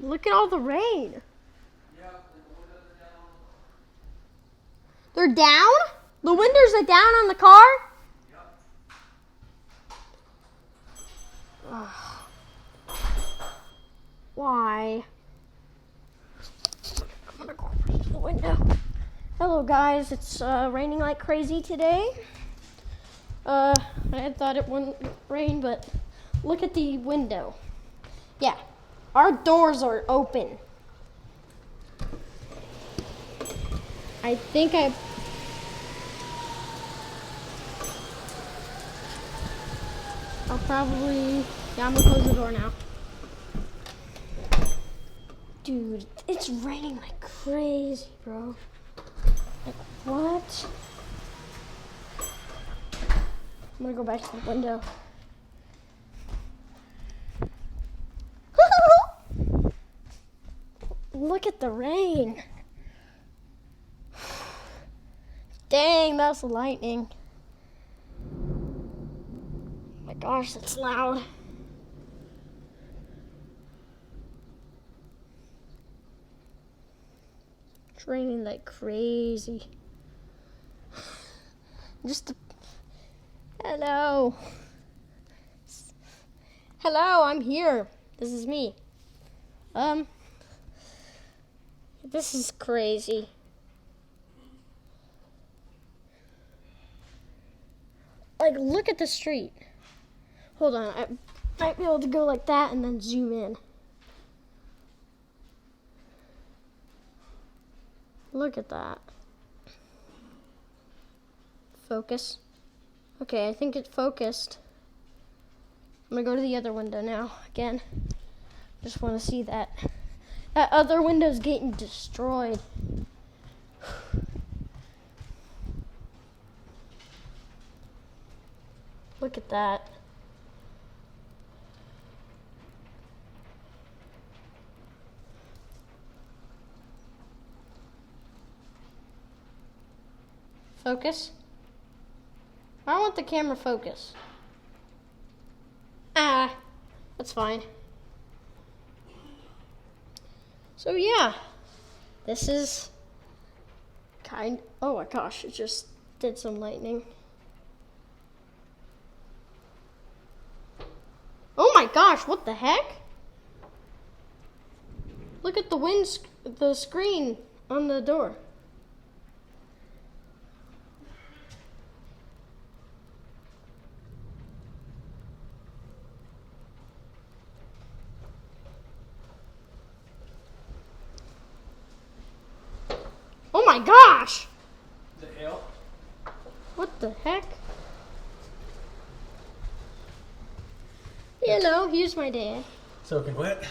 Look at all the rain. They're down? The windows are down on the car? Ugh. Why? I'm gonna go over to the window. Hello guys, it's raining like crazy today. I had thought it wouldn't rain, but look at the window. Yeah, our doors are open. I think I'll probably, yeah, I'm gonna close the door now. Dude, it's raining like crazy, bro. Like, what? I'm gonna go back to the window. Look at the rain. Dang, that's lightning. Oh my gosh, that's loud. It's raining like crazy. Hello. Hello, I'm here. This is me. This is crazy. Like, look at the street. Hold on, I might be able to go like that and then zoom in. Look at that. Focus. Okay, I think it focused. I'm gonna go to the other window now, again. Just wanna see that. That other window's getting destroyed. Look at that. Focus. I don't want the camera focus. That's fine. So yeah, this is oh my gosh, it just did some lightning. Oh my gosh, what the heck? Look at the screen on the door. Oh my gosh! The hell? What the heck? Hello, here's my dad. Soaking wet.